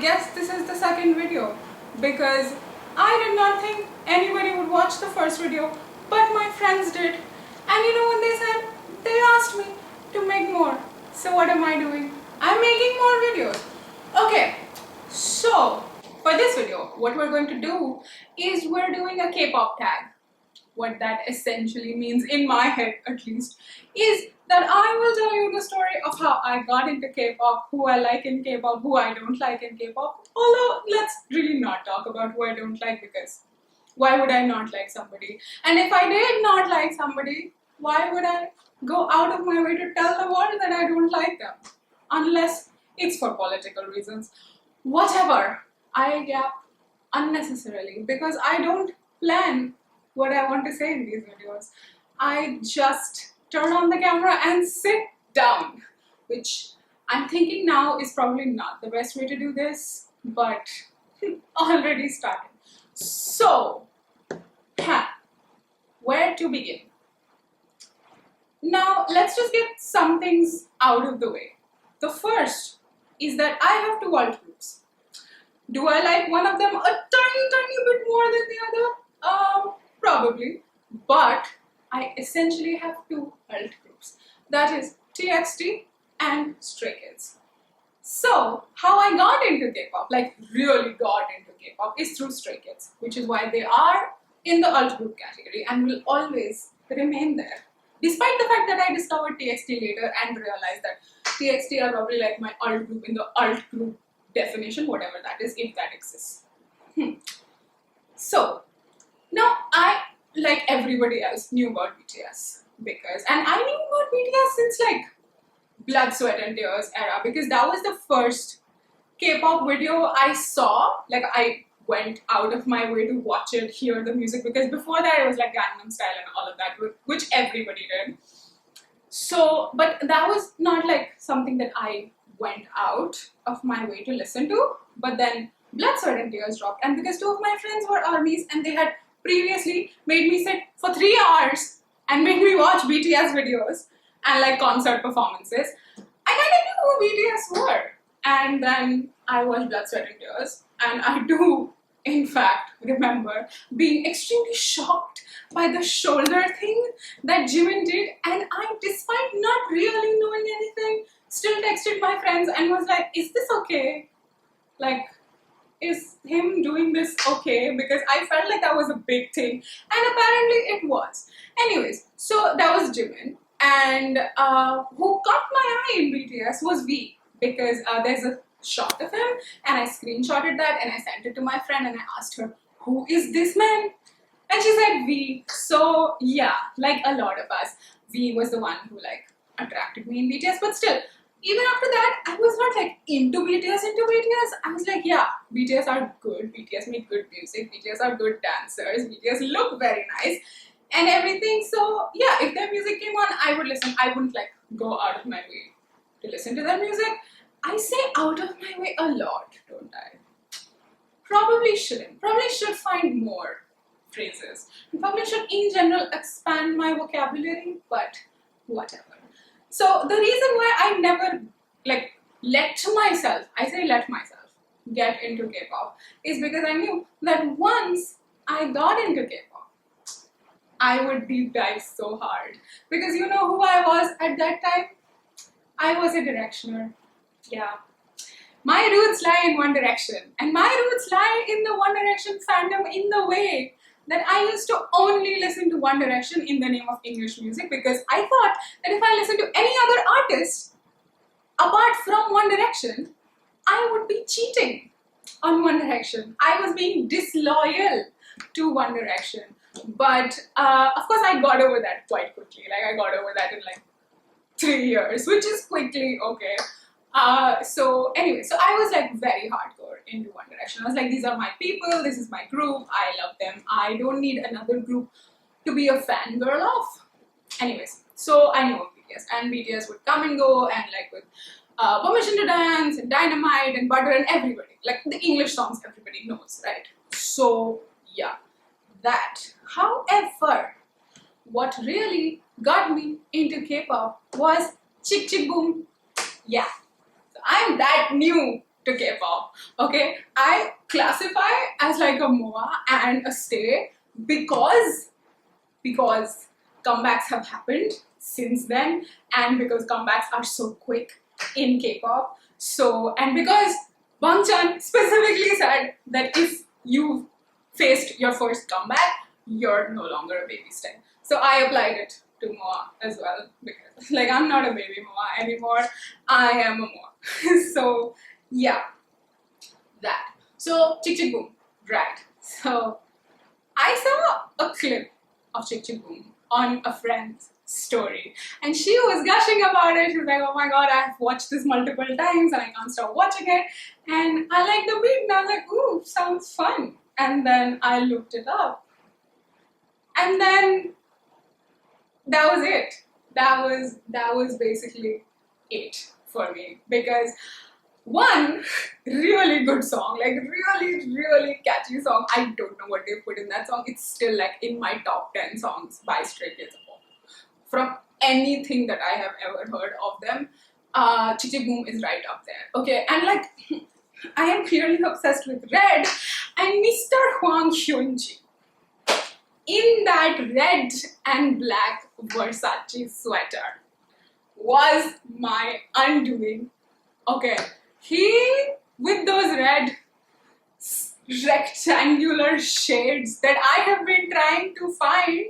guess this is the second video because I did not think anybody would watch the first video, but my friends did. And you know what they said? They asked me to make more. So what am I doing? I'm making more videos. Okay, so for this video, what we're going to do is we're doing a K-pop tag. What that essentially means, in my head at least, is that I will tell you the story of how I got into K-pop, who I like in K-pop, who I don't like in K-pop. Although, let's really not talk about who I don't like, because why would I not like somebody? And if I did not like somebody, why would I go out of my way to tell the world that I don't like them? Unless it's for political reasons. Whatever. I gap unnecessarily because I don't plan what I want to say in these videos. I just turn on the camera and sit down, which I'm thinking now is probably not the best way to do this, but already started. So, where to begin? Now, let's just get some things out of the way. The first is that I have two alt groups. Do I like one of them a tiny bit more than the other? Probably, but I essentially have two alt groups, that is TXT and Stray Kids. So how I got into K-pop, like really got into K-pop, is through Stray Kids, which is why they are in the alt group category and will always remain there. Despite the fact that I discovered TXT later and realized that TXT are probably like my alt group in the alt group definition, whatever that is, if that exists. So now I, like everybody else, knew about BTS and I knew about BTS since like Blood, Sweat and Tears era, because that was the first K-pop video I saw. Like I went out of my way to watch it, hear the music, because before that it was like Gangnam Style and all of that, which everybody did. So, but that was not like something that I went out of my way to listen to. But then Blood, Sweat and Tears dropped, and because two of my friends were ARMYs and they had previously made me sit for 3 hours and made me watch BTS videos and like concert performances, I kind of knew who BTS were. And then I watched Blood, Sweat and Tears, and I do in fact remember being extremely shocked by the shoulder thing that Jimin did, and I, despite not really knowing anything, still texted my friends and was like, is this okay? Like, is him doing this okay? Because I felt like that was a big thing, and apparently it was. Anyways, so that was Jimin, and who caught my eye in BTS was V, because there's a shot of him and I screenshotted that and I sent it to my friend and I asked her, who is this man? And she said V. So yeah, like a lot of us, V was the one who like attracted me in BTS. But still, even after that, I was not like into BTS. I was like, yeah, BTS are good, BTS make good music, BTS are good dancers, BTS look very nice and everything. So yeah, if their music came on, I would listen. I wouldn't like go out of my way to listen to their music. I say out of my way a lot, don't I? Probably shouldn't. Probably should find more phrases. And probably should in general expand my vocabulary, but whatever. So the reason why I never like let myself get into K-pop is because I knew that once I got into K-pop, I would deep dive so hard. Because you know who I was at that time? I was a directioner. Yeah. My roots lie in One Direction. And my roots lie in the One Direction fandom in the way that I used to only listen to One Direction in the name of English music, because I thought that if I listened to any other artist apart from One Direction, I would be cheating on One Direction. I was being disloyal to One Direction. But of course I got over that quite quickly. Like I got over that in like 3 years, which is quickly okay. So anyway, so I was like very hardcore into One Direction. I was like, these are my people, this is my group, I love them. I don't need another group to be a fangirl of. Anyways, so I knew of BTS, and BTS would come and go, and like with Permission to Dance and Dynamite and Butter and everybody, like the English songs everybody knows, right? So yeah, that. However, what really got me into K-pop was Chick Chick Boom. Yeah. I'm that new to K-pop. Okay, I classify as like a MOA and a stay because comebacks have happened since then, and because comebacks are so quick in K-pop. So, and because Bangchan specifically said that if you faced your first comeback, you're no longer a baby stay. So I applied it to MOA as well, because like I'm not a baby MOA anymore, I am a MOA. So yeah, that. So Chick Chick Boom, right. So I saw a clip of Chick Chick Boom on a friend's story, and she was gushing about it. She was like, oh my god, I've watched this multiple times and I can't stop watching it, and I like the beat, and I was like, ooh, sounds fun. And then I looked it up, and then that was it. That was basically it for me, because one really good song, like really catchy song. I don't know what they put in that song. It's still like in my top 10 songs by Stray Kids from anything that I have ever heard of them. Chick Chick Boom is right up there. Okay, and like I am clearly obsessed with Red, and Mr. Hwang Hyun-ji in that red and black Versace sweater was my undoing. Okay, he with those red rectangular shades that I have been trying to find,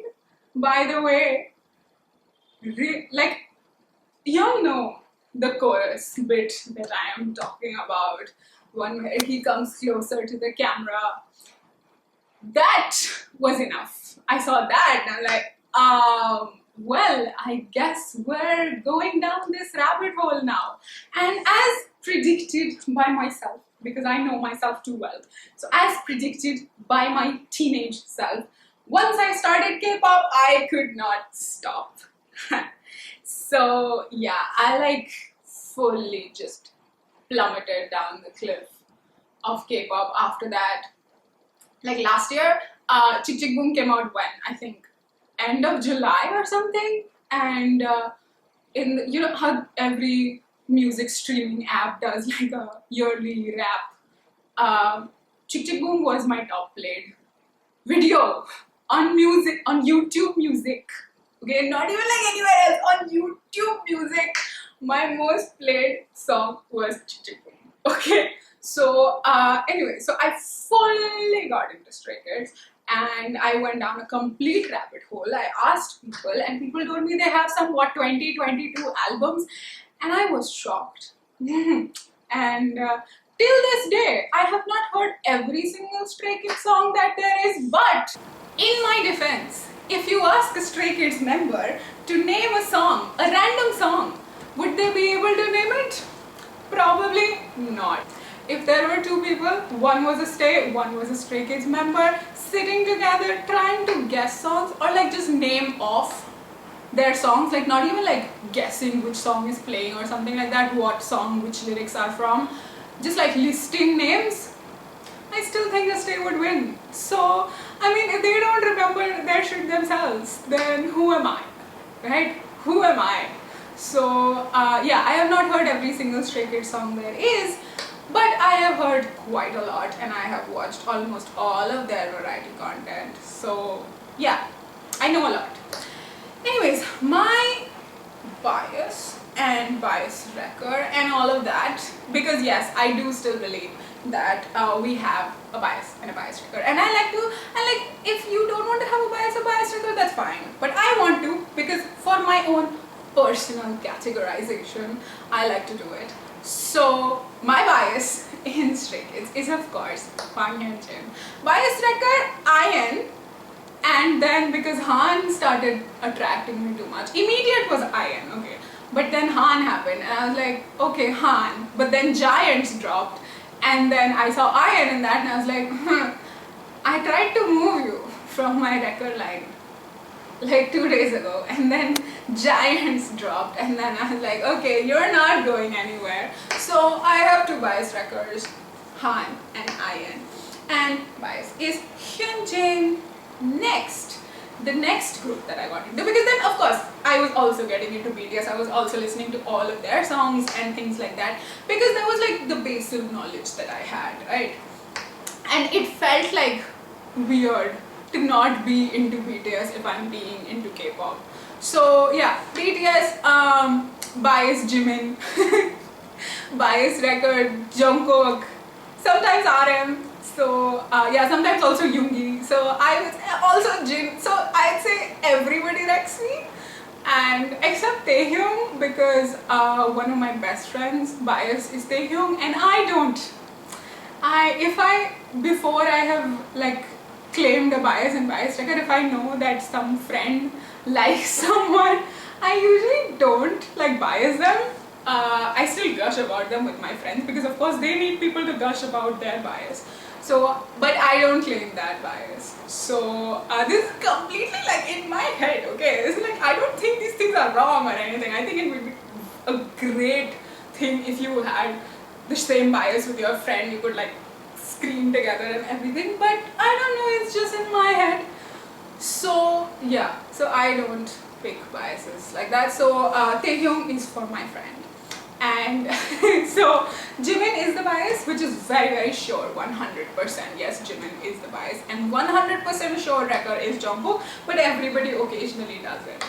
by the way, like, you know the chorus bit that I am talking about, one where he comes closer to the camera. That was enough. I saw that and I'm like, well, I guess we're going down this rabbit hole now. And as predicted by myself, because I know myself too well, so as predicted by my teenage self, once I started K-pop, I could not stop. So yeah, I like fully just plummeted down the cliff of K-pop after that. Like last year, Chick Chick Boom came out when? I think end of July or something. And you know how every music streaming app does like a yearly wrap? Chick Chick Boom was my top played video on YouTube Music. Okay, not even like anywhere else, on YouTube Music. My most played song was Chick Chick Boom. Okay, so anyway, so I fully got into Stray Kids and I went down a complete rabbit hole. I asked people and people told me they have some 22 albums, and I was shocked. And till this day, I have not heard every single Stray Kids song that there is, but in my defense, if you ask a Stray Kids member to name a song, a random song, would they be able to name it? Probably not. If there were two people, one was a Stay, one was a Stray Kids member, sitting together trying to guess songs or like just name off their songs, like not even like guessing which song is playing or something like that, what song, which lyrics are from, just like listing names, I still think the Stay would win. So, I mean, if they don't remember their shit themselves, then who am I, right? Who am I? So, yeah, I have not heard every single Stray Kids song there is, but I have heard quite a lot and I have watched almost all of their variety content. So, yeah, I know a lot. Anyways, my bias and bias record and all of that, because yes, I do still believe that we have a bias and a bias record, and I like if you don't want to have a bias record, that's fine, but I want to, because for my own personal categorization, I like to do it. So my bias in Stray Kids is of course Hwang Hyun-jin. Bias record IN, and then because Han started attracting me too much, immediate was IN, okay, but then Han happened and I was like, okay, Han, but then Giants dropped. And then I saw IN in that and I was like, I tried to move you from my record line like 2 days ago, and then Giants dropped, and then I was like, okay, you're not going anywhere. So I have two bias records, Han and IN. And bias is Hyunjin. Next, the next group that I got into, because then of course I was also getting into BTS, I was also listening to all of their songs and things like that, because that was like the basic knowledge that I had, right? And it felt like weird to not be into BTS if I'm being into K-pop. So yeah, BTS, bias Jimin, bias record Jungkook, sometimes RM. So yeah, sometimes also Yoongi. So I was also Jin. So I'd say everybody likes me, and except Taehyung, because one of my best friends' bias is Taehyung, and I don't. Before I have like claimed a bias and bias record, if I know that some friend likes someone, I usually don't like bias them. I still gush about them with my friends, because of course they need people to gush about their bias. So, but I don't claim that bias. So this is completely like in my head, okay? It's like I don't think these things are wrong or anything. I think it would be a great thing if you had the same bias with your friend. You could like scream together and everything. But I don't know, it's just in my head. So yeah, so I don't pick biases like that. So Taehyung is for my friend. And so Jimin is the bias, which is very very sure, 100%. Yes, Jimin is the bias, and 100% sure record is Jungkook, but everybody occasionally does it.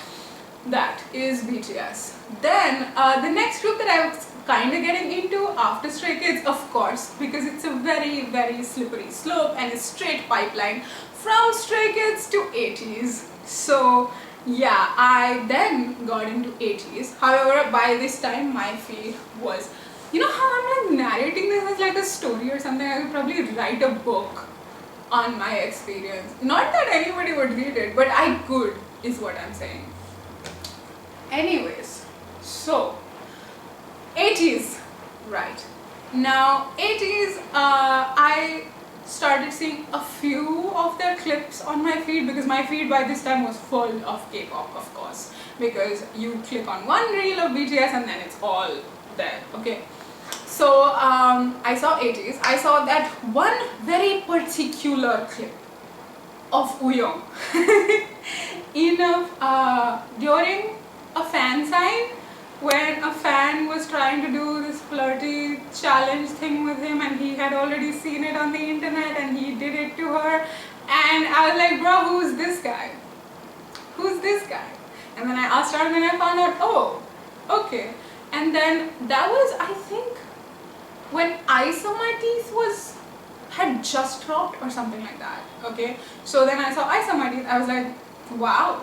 That is BTS. Then the next group that I was kind of getting into after Stray Kids, of course, because it's a very very slippery slope and a straight pipeline from Stray Kids to 80s. So yeah, I then got into 80s. However, by this time my feed was, you know how I'm like narrating this as like a story or something? I could probably write a book on my experience. Not that anybody would read it, but I could, is what I'm saying. Anyways, so 80s, right. Now 80s, I started seeing a few of their clips on my feed, because my feed by this time was full of K-pop, of course, because you click on one reel of BTS and then it's all there, okay? So I saw 80s. I saw that one very particular clip of Wooyoung during a fan sign, when a fan was trying to do this flirty challenge thing with him, and he had already seen it on the internet and he did it to her, and I was like, bro, who's this guy? Who's this guy? And then I asked her, and then I found out, oh, okay. And then that was, I think, when I Saw My Teeth had just dropped or something like that, okay? So then I saw I Saw My Teeth, I was like, wow,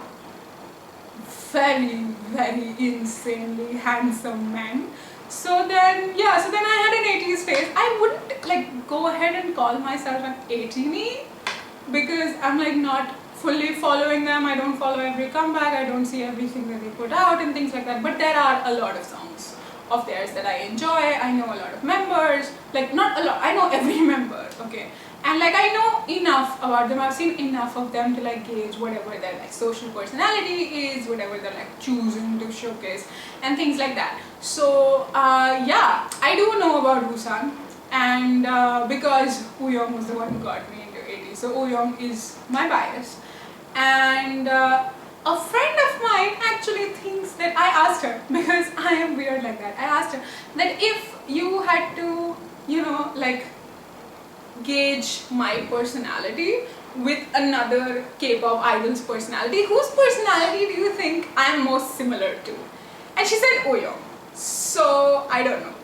very very insanely handsome man. So then yeah, so then I had an 80s phase. I wouldn't like go ahead and call myself an 80s, because I'm like not fully following them. I don't follow every comeback, I don't see everything that they put out and things like that, but there are a lot of songs of theirs that I enjoy. I know a lot of members, like not a lot, I know every member, okay? And like I know enough about them, I've seen enough of them to like gauge whatever their like social personality is, whatever they're like choosing to showcase and things like that. So yeah, I do know about Busan, and because Wooyoung was the one who got me into 80s, so Wooyoung is my bias. And a friend of mine actually thinks that, I asked her, because I am weird like that, I asked her that if you had to, you know, like gauge my personality with another K-pop idol's personality, whose personality do you think I'm most similar to? And she said Wooyoung. So I don't know.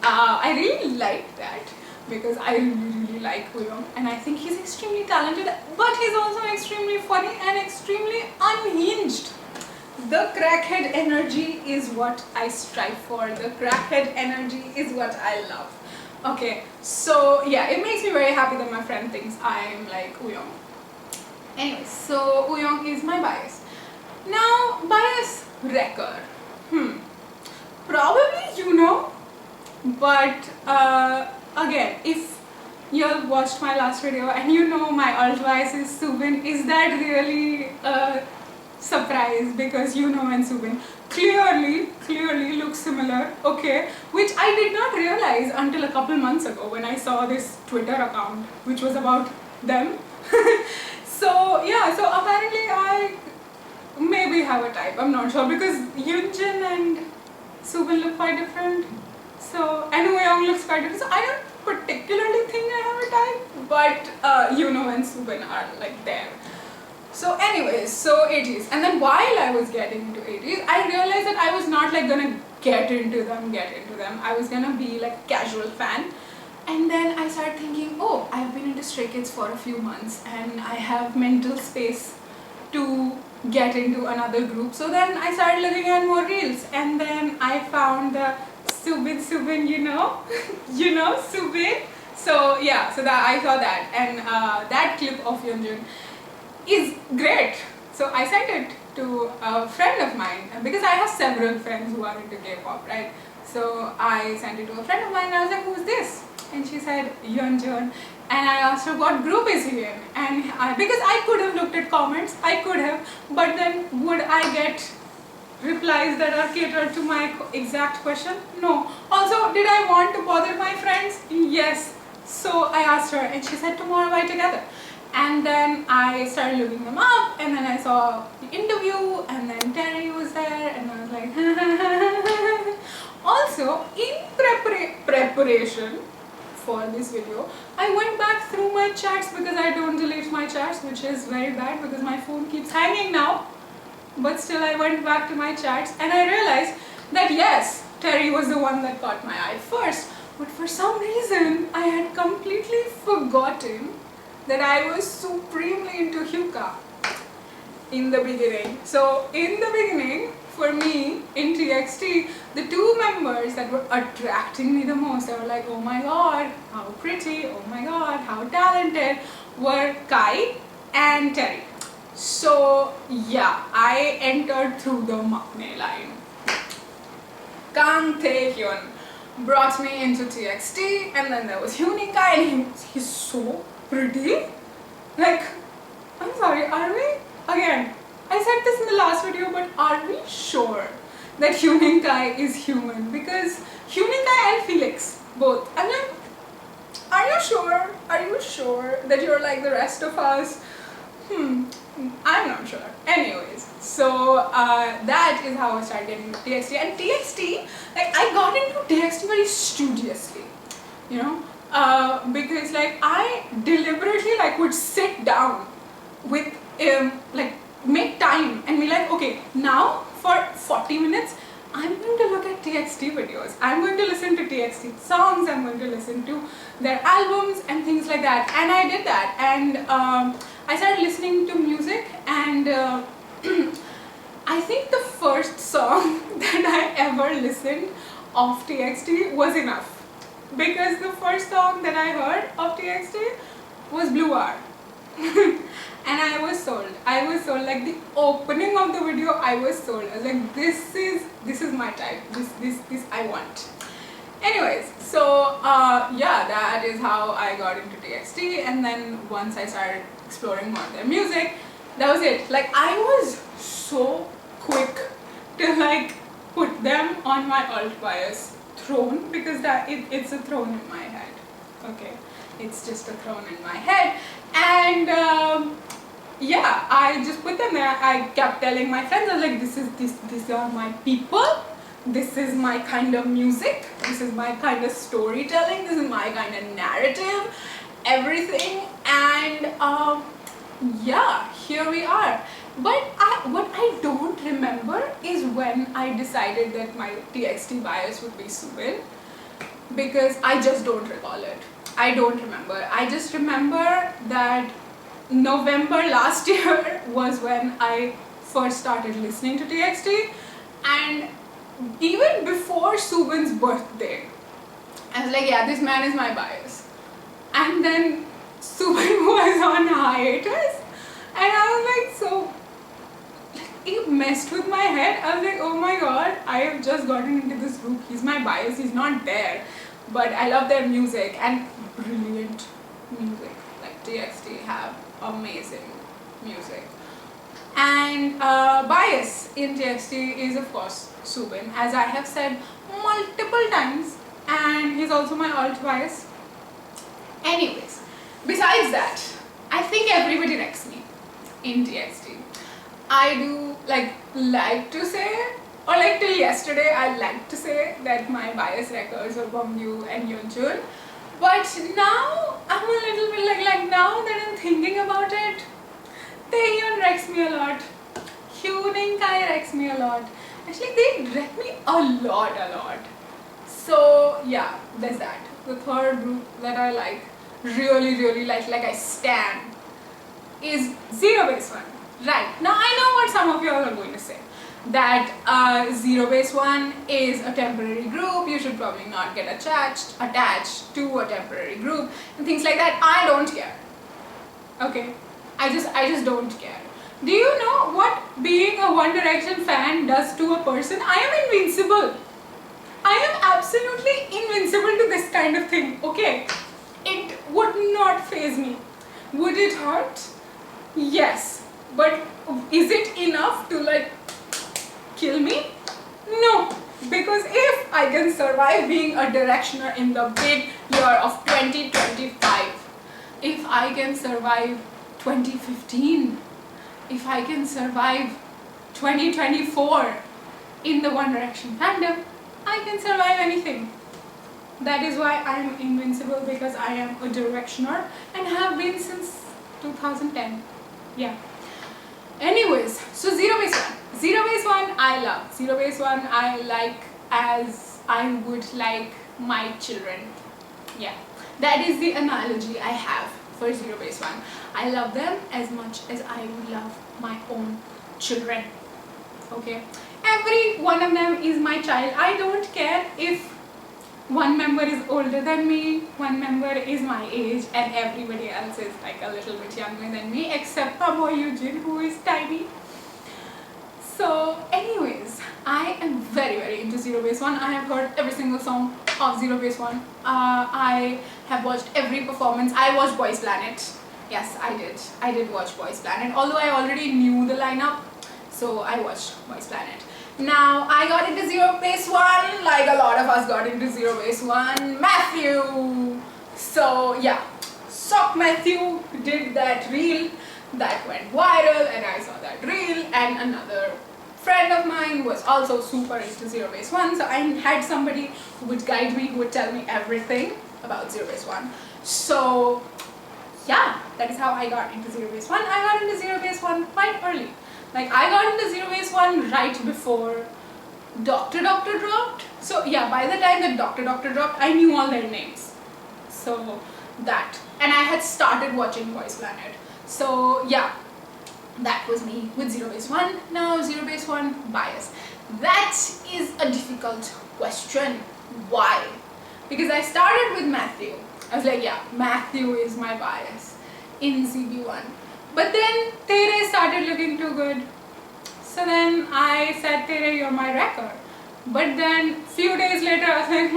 I really like that, because I really like Wooyoung, and I think he's extremely talented, but he's also extremely funny and extremely unhinged. The crackhead energy is what I strive for. The crackhead energy is what I love. Okay, so yeah, it makes me very happy that my friend thinks I'm like Wooyoung. Anyway, so Wooyoung is my bias. Now, bias record. Probably you know, but again, if you have watched my last video and you know my alt bias is Soobin, is that really a surprise? Because you know and Soobin clearly look similar, okay, which I did not realize until a couple months ago when I saw this Twitter account which was about them. So yeah, so apparently I maybe have a type. I'm not sure because Yunjin and Subin look quite different. So and Woo looks quite different. So I don't particularly think I have a type, but Yuno and Subin are like there. So anyways, so 80s, and then while I was getting into 80s, I realized that I was not like gonna get into them. I was gonna be like a casual fan. And then I started thinking, oh, I've been into Stray Kids for a few months and I have mental space to get into another group. So then I started looking at more reels, and then I found the Subin, you know, Subin. So yeah, so that I saw that, and that clip of Yeonjun is great. So I sent it to a friend of mine because I have several friends who are into K-pop, right? So I sent it to a friend of mine and I was like, who's this? And she said, Yeonjun. And I asked her, what group is he in? And because I could have looked at comments, I could have, but then would I get replies that are catered to my exact question? No. Also, did I want to bother my friends? Yes. So I asked her and she said, tomorrow we're together. And then I started looking them up, and then I saw the interview, and then Terry was there, and I was like, also, in preparation for this video, I went back through my chats because I don't delete my chats, which is very bad because my phone keeps hanging now. But still, I went back to my chats, and I realized that yes, Terry was the one that caught my eye first, but for some reason, I had completely forgotten that I was supremely into Hyuka in the beginning. So in the beginning, for me, in TXT, the two members that were attracting me the most, I was like, oh my god, how pretty, oh my god, how talented, were Kai and Terry. So yeah, I entered through the maknae line. Kang Taehyun brought me into TXT, and then there was Hyunin Kai, and he's so pretty. Like, I'm sorry, are we? Again, I said this in the last video, but are we sure that Hyunin Kai is human? Because Hyunin Kai and Felix, both. I'm like, are you sure? Are you sure that you're like the rest of us? I'm not sure. Anyways, so that is how I started getting into TXT. And TXT, like, I got into TXT very studiously, you know? Because like I deliberately like would sit down with like make time and be like, okay, now for 40 minutes I'm going to look at TXT videos, I'm going to listen to TXT songs, I'm going to listen to their albums and things like that. And I did that, and I started listening to music, and I think the first song that I ever listened of TXT was Enough. Because the first song that I heard of TXT was Blue R. And I was sold. Like the opening of the video, I was sold. I was like, this is my type. This I want. Anyways, so yeah, that is how I got into TXT. And then once I started exploring more of their music, that was it. Like I was so quick to like put them on my alt bias throne, because it's a throne in my head. Okay, it's just a throne in my head, and yeah, I just put them there. I kept telling my friends, I was like, these are my people, this is my kind of music, this is my kind of storytelling, this is my kind of narrative, everything. And yeah, here we are. But what I don't remember is when I decided that my TXT bias would be Subin, because I just don't recall it. I don't remember. I just remember that November last year was when I first started listening to TXT, and even before Subin's birthday, I was like, yeah, this man is my bias. And then Subin was on hiatus, and I was like, so it messed with my head. I was like, oh my god, I have just gotten into this group, he's my bias, he's not there, but I love their music, and brilliant music. Like TXT have amazing music. And bias in TXT is of course Subin, as I have said multiple times, and he's also my alt bias. Anyways, besides that, I think everybody likes me. in TXT. I do like to say, or like till yesterday, I like to say that my bias records were Bongyu and Yeonjun. But now I'm a little bit like now that I'm thinking about it, Taehyun wrecks me a lot. Hyuning Kai wrecks me a lot. Actually, they wreck me a lot. So yeah, there's that. The third group that I really like I stan, is Zero Base One. Right, now I know what some of you all are going to say. That Zero Base One is a temporary group, you should probably not get attached to a temporary group and things like that. I don't care. Okay, I just don't care. Do you know what being a One Direction fan does to a person? I am invincible. I am absolutely invincible to this kind of thing, okay? It would not faze me. Would it hurt? Yes. But is it enough to kill me? No. Because if I can survive being a directioner in the big year of 2025, if I can survive 2015, if I can survive 2024 in the One Direction fandom, I can survive anything. That is why I am invincible, because I am a directioner and have been since 2010. Yeah. Anyways, so Zero Base One. Zero Base One I love. Zero Base One I like as I would like my children. Yeah. That is the analogy I have for Zero Base One. I love them as much as I would love my own children. Okay. Every one of them is my child. I don't care if one member is older than me, one member is my age, and everybody else is a little bit younger than me, except my boy Eugene, who is tiny. So anyways, I am very into Zero Base One. I have heard every single song of Zero Base One. I have watched every performance. I watched Boys Planet. Yes, I did. I did watch Boys Planet, although I already knew the lineup, so I watched Boys Planet. Now, I got into Zero Base One, like a lot of us got into Zero Base One. Matthew! So, yeah. Sock Matthew did that reel that went viral, and I saw that reel, and another friend of mine was also super into Zero Base One, so I had somebody who would guide me, who would tell me everything about Zero Base One. So, yeah, that is how I got into Zero Base One. I got into Zero Base One quite early. I got into Zero Base One right before Dr. dropped. So yeah, by the time that Dr. dropped, I knew all their names. So that. And I had started watching Boys Planet. So yeah, that was me with Zero Base One. Now Zero Base One bias. That is a difficult question. Why? Because I started with Matthew. I was like, yeah, Matthew is my bias in ZB1. But then Tere started looking too good. So then I said, Tere, you're my wrecker. But then few days later I was like,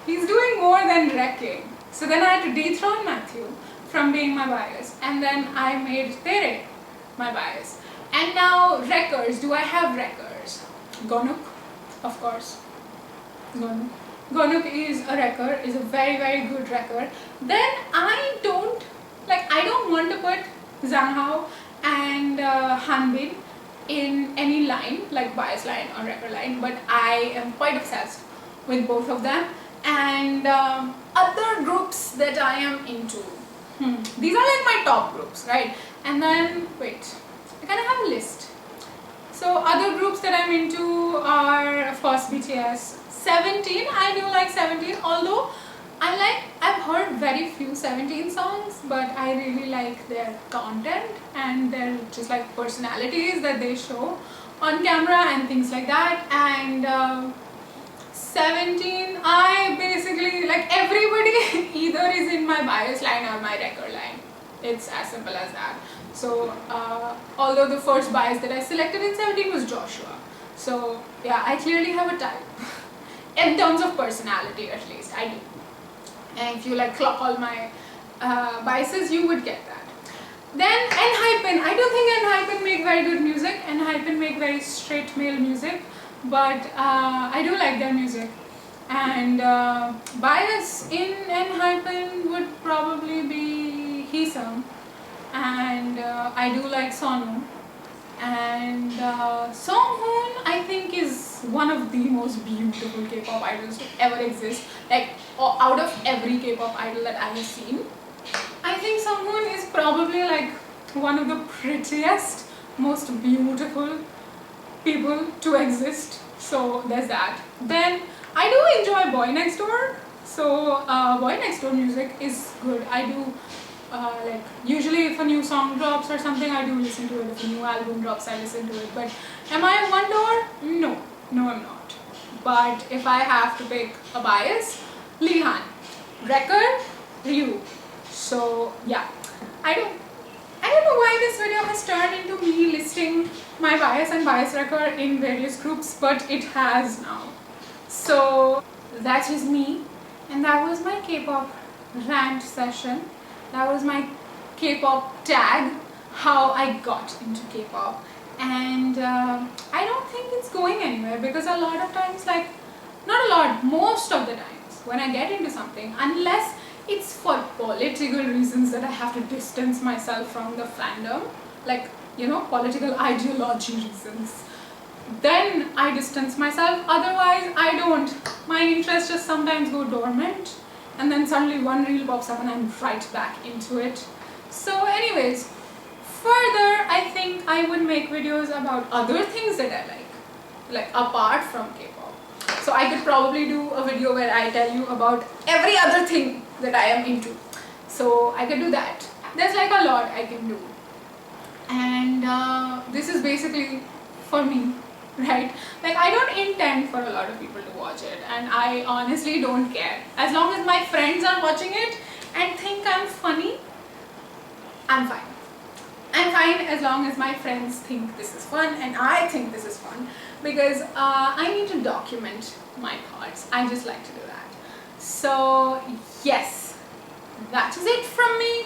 he's doing more than wrecking. So then I had to dethrone Matthew from being my bias. And then I made Tere my bias. And now wreckers, do I have wreckers? Gonuk, of course. Gonuk. Gonuk is a wrecker, is a very good wrecker. Then I don't want to put Zhang Hao and Hanbin in any line, like bias line or wrecker line, but I am quite obsessed with both of them. And other groups that I am into. These are like my top groups, right? And then, wait, I kind of have a list. So other groups that I'm into are, of course, BTS. 17, I do like 17, although I've heard very few 17 songs, but I really like their content and their just personalities that they show on camera and things like that. And 17, I basically, everybody either is in my bias line or my wrecker line. It's as simple as that. So although the first bias that I selected in 17 was Joshua. So yeah, I clearly have a type. In terms of personality, at least, I do. And if you clock all my biases, you would get that. Then Enhypen. I don't think Enhypen make very good music. Enhypen make very straight male music, but I do like their music. And bias in Enhypen would probably be Heesung. and I do like Sonu. And Songhoon, I think, is one of the most beautiful K-pop idols to ever exist. Like, out of every K-pop idol that I have seen, I think Songhoon is probably like one of the prettiest, most beautiful people to exist. So there's that. Then I do enjoy Boy Next Door. So Boy Next Door music is good. I do like, usually if a new song drops or something, I do listen to it. If a new album drops, I listen to it. But am I a one door? No, no, I'm not. But if I have to pick a bias, Lihan. Record, Ryu. So yeah, I don't know why this video has turned into me listing my bias and bias record in various groups, but it has now. So that is me, and that was my K-pop rant session. That was my K-pop tag, how I got into K-pop. And I don't think it's going anywhere, because a lot of times, like, not a lot, most of the times when I get into something, unless it's for political reasons that I have to distance myself from the fandom, like, you know, political ideology reasons, then I distance myself. Otherwise, I don't. My interests just sometimes go dormant, and then suddenly one reel pops up and I'm right back into it. So anyways, further, I think I would make videos about other things that I like apart from K-pop. So I could probably do a video where I tell you about every other thing that I am into. So I could do that. There's like a lot I can do. And this is basically for me, right? Like, I don't intend for a lot of people to watch it, and I honestly don't care. As long as my friends are watching it and think I'm funny, I'm fine. I'm fine as long as my friends think this is fun and I think this is fun, because I need to document my thoughts. I just like to do that. So yes, that is it from me,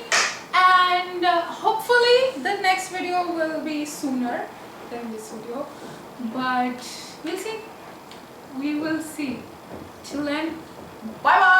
and hopefully the next video will be sooner than this video, but we'll see. We will see. Till then, bye bye.